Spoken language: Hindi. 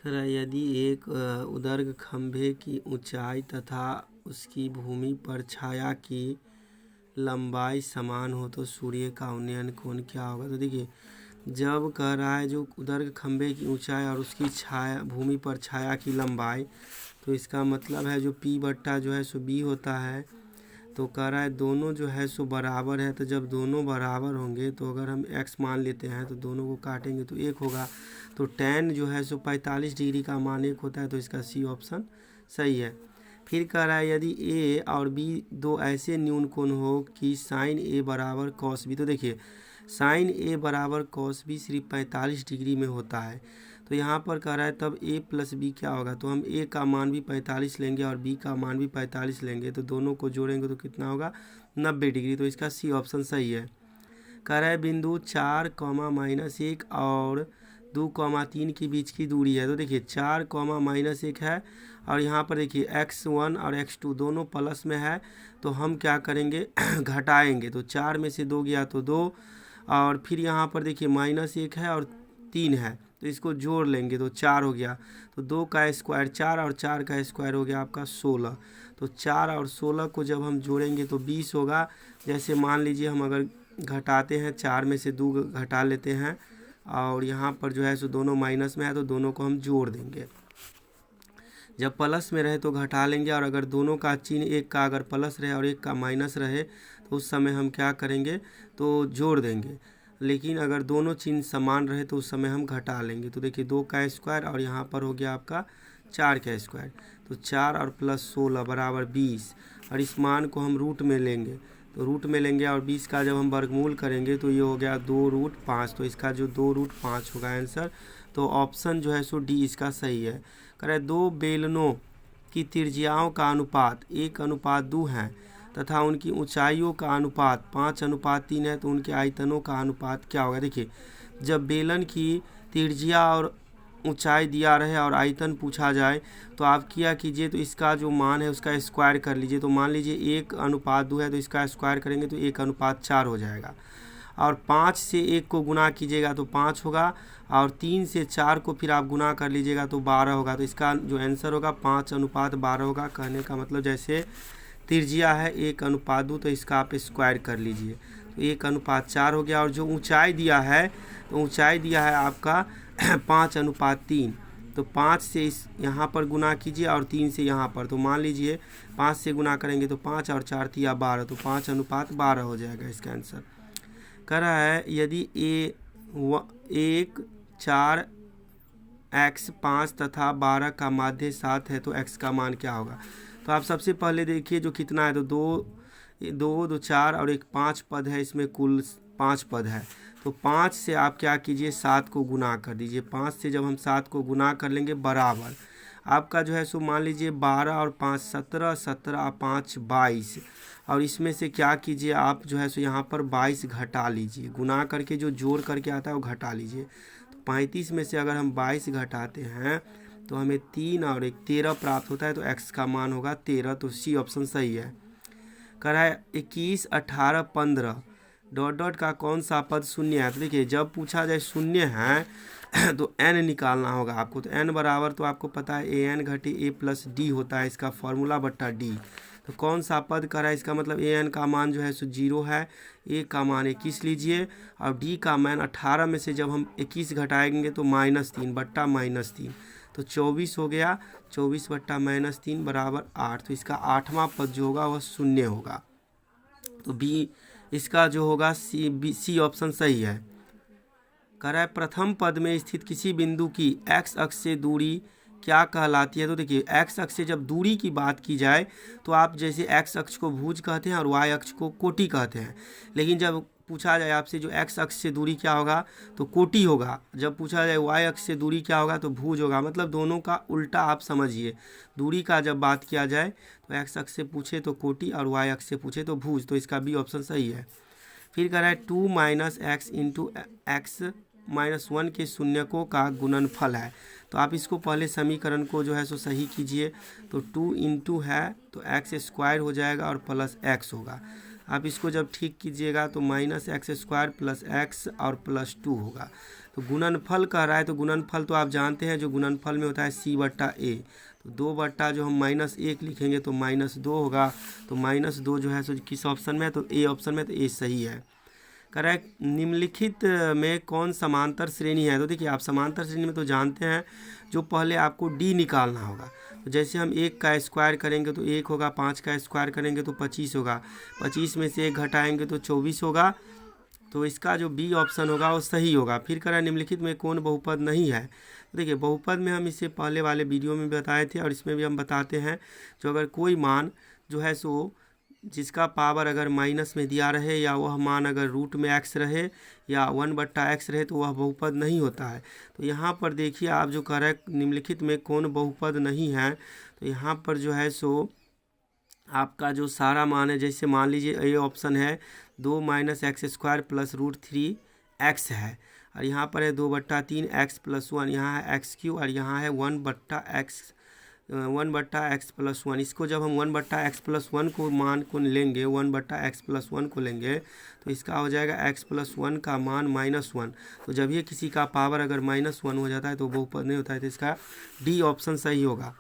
यदि एक उदर्ग खंभे की ऊंचाई तथा उसकी भूमि पर छाया की लंबाई समान हो तो सूर्य का उन्नयन कोण क्या होगा। तो देखिए, जब कह रहा है जो उदर्ग खंभे की ऊंचाई और उसकी छाया भूमि पर छाया की लंबाई, तो इसका मतलब है जो P बट्टा जो है सो B होता है। तो कह रहा है दोनों जो है सो बराबर है। तो जब दोनों बराबर होंगे तो अगर हम x मान लेते हैं तो दोनों को काटेंगे तो 1 होगा। तो tan जो है सो 45 डिग्री का मान 1 होता है। तो इसका C ऑप्शन सही है। फिर कह रहा है यदि A और B दो ऐसे न्यून कोण हो कि sin A बराबर cos B। तो देखिए, sin A बराबर cos B सिर्फ 45 डिग्री में होता है। तो यहाँ पर कह रहा है तब A प्लस B क्या होगा। तो हम A का मान भी 45 लेंगे और B का मान भी 45 लेंगे। तो दोनों को जोड़ेंगे तो कितना होगा, 90 डिग्री। तो इसका C ऑप्शन सही है। कह रहा है बिंदु 4, -1 और 2, 3 के बीच की दूरी है। तो देखिए 4, -1 है और यहाँ पर देखिए x1 और x2 दोनों प्लस में है। तो हम क्या करेंगे घटाएंगे। तो 4 में से 2 गया तो 2, और फिर यहाँ पर देखिए -1 है और 3 है। तो इसको जोड़ लेंगे तो 4 हो गया। तो 2 का स्क्वायर 4 और 4 का स्क्वायर हो गया आपका 16। तो 4 और 16 को जब हम जोड़ेंगे तो 20 होगा। जैसे मान लीजिए हम अगर घटाते हैं, 4 में से 2 घटा लेते हैं और यहाँ पर जो है सो दोनों माइनस में है तो दोनों को हम जोड़ देंगे। जब प्लस में रहे तो घटा लेंगे, और अगर दोनों का चिन्ह, एक का अगर प्लस रहे और एक का माइनस रहे तो उस समय हम क्या करेंगे, तो जोड़ देंगे। लेकिन अगर दोनों चिन्ह समान रहे तो उस समय हम घटा लेंगे। तो देखिए 2 का स्क्वायर और यहाँ पर हो गया आपका 4 का स्क्वायर। तो 4 और प्लस 16 बराबर 20, और इस मान को हम रूट में लेंगे। तो रूट में लेंगे और 20 का जब हम वर्गमूल करेंगे तो ये हो गया 2√5। तो इसका जो 2√5 होगा आंसर। तो ऑप्शन जो है सो डी इसका सही है। करें दो बेलनों की त्रिज्याओं का अनुपात 1:2 है तथा उनकी ऊंचाइयों का अनुपात 5:3 है तो उनके आयतनों का अनुपात क्या होगा। देखिए, जब बेलन की त्रिज्या और ऊंचाई दिया रहे और आयतन पूछा जाए तो आप क्या कीजिए, तो इसका जो मान है उसका स्क्वायर कर लीजिए। तो मान लीजिए 1:2 है तो इसका स्क्वायर करेंगे तो 1:4 हो जाएगा। और 5 से 1 को गुना कीजिएगा तो 5 होगा, और 3 से 4 को फिर आप गुना कर लीजिएगा तो 12 होगा। तो इसका जो आंसर होगा 5:12 होगा। कहने का मतलब जैसे त्रिज्या है 1:2 तो इसका आप स्क्वायर कर लीजिए तो 1:4 हो गया। और जो ऊंचाई दिया है तो ऊंचाई दिया है आपका 5:3। तो 5 से इस यहाँ पर गुना कीजिए और 3 से यहाँ पर। तो मान लीजिए 5 से गुना करेंगे तो 5 और 4 तिया 12, तो 5:12 हो जाएगा इसका आंसर। कह रहा है यदि 1, 4, x 5 तथा 12 का माध्य 7 है तो x का मान क्या होगा। तो आप सबसे पहले देखिए जो कितना है, तो 2, 4 और एक 5 पद है, इसमें कुल 5 पद है। तो 5 से आप क्या कीजिए 7 को गुना कर दीजिए। 5 से जब हम 7 को गुना कर लेंगे बराबर आपका जो है सो मान लीजिए 12 और 5 17, 17 और 5 22, और इसमें से क्या कीजिए आप जो है सो यहाँ पर 22 घटा लीजिए। गुना करके जो जोड़ करके आता है वो घटा लीजिए। तो 35 में से अगर हम 22 घटाते हैं तो हमें 3 और 1 13 प्राप्त होता है। तो x का मान होगा 13। तो सी ऑप्शन सही है। कह रहा है 21, 18, 15 डॉट डॉट का कौन सा पद शून्य है। तो देखिए जब पूछा जाए शून्य है तो n निकालना होगा आपको। तो n बराबर तो आपको पता है an घटे a प्लस डी होता है, इसका फॉर्मूला बट्टा डी। तो कौन सा पद कर रहा है, इसका मतलब an का मान जो है सो 0 है, a का मान 21 लीजिए और d का मान 18 में से जब हम 21 घटाएंगे तो -3 बट्टा -3, तो 24 हो गया। 24 बट्टा -3 बराबर 8। तो इसका 8वां पद जो होगा वह शून्य होगा। तो बी इसका जो होगा सी ऑप्शन सही है। कह रहा है प्रथम पद में स्थित किसी बिंदु की x अक्ष से दूरी क्या कहलाती है। तो देखिए x अक्ष से जब दूरी की बात की जाए तो आप जैसे x अक्ष को भुज कहते हैं और y अक्ष को कोटि कहते हैं। लेकिन जब पूछा जाए आपसे जो x अक्ष से दूरी क्या होगा तो कोटि होगा। जब पूछा जाए y अक्ष से दूरी क्या होगा तो भुज होगा। मतलब दोनों का उल्टा आप समझिए। दूरी का जब बात किया जाए तो x अक्ष से पूछे तो कोटि और y अक्ष से पूछे तो भुज। तो इसका बी ऑप्शन सही है। फिर कह रहा है 2 - x इंटू x -1 के शून्यकों का गुणनफल है। तो आप इसको पहले समीकरण को जो है सो सही कीजिए। तो 2 इंटू है तो x स्क्वायर हो जाएगा और प्लस x होगा। आप इसको जब ठीक कीजिएगा तो -x² प्लस x और +2 होगा। तो गुणनफल कह रहा है, तो गुणनफल तो आप जानते हैं जो गुणनफल में होता है C/A। तो 2 जो हम -1 लिखेंगे तो -2 होगा। तो -2 जो है सो किस ऑप्शन में है, तो ए ऑप्शन में, तो ए सही है। करेक्ट। निम्नलिखित में कौन समांतर श्रेणी है? तो देखिए आप समांतर श्रेणी में तो जानते हैं, जो पहले आपको डी निकालना होगा। तो जैसे हम 1 का स्क्वायर करेंगे तो 1 होगा, 5 का स्क्वायर करेंगे तो 25 होगा, 25 में से 1 घटाएंगे तो 24 होगा। तो इसका जो बी ऑप्शन होगा वो सही होगा। फिर कह रहा है निम्नलिखित में कौन बहुपद नहीं है? तो देखिए बहुपद में हम इससे पहले वाले वीडियो में बताए थे और इसमें भी हम बताते हैं, जो अगर कोई मान जो है सो जिसका पावर अगर माइनस में दिया रहे, या वह मान अगर रूट में x रहे या 1/x रहे, तो वह बहुपद नहीं होता है। तो यहाँ पर देखिए आप जो कह रहे हैं निम्नलिखित में कौन बहुपद नहीं है, तो यहाँ पर जो है सो आपका जो सारा मान है, जैसे मान लीजिए ये ऑप्शन है 2 - x² + √3x है, और यहाँ पर है 2/3 x + 1, यहाँ है x3 और यहाँ है 1/x + 1। इसको जब हम 1/x + 1 को मान को लेंगे, 1/x + 1 को लेंगे, तो इसका हो जाएगा x + 1 का मान -1। तो जब ये किसी का पावर अगर -1 हो जाता है तो बहुपद नहीं होता है। तो इसका डी ऑप्शन सही होगा।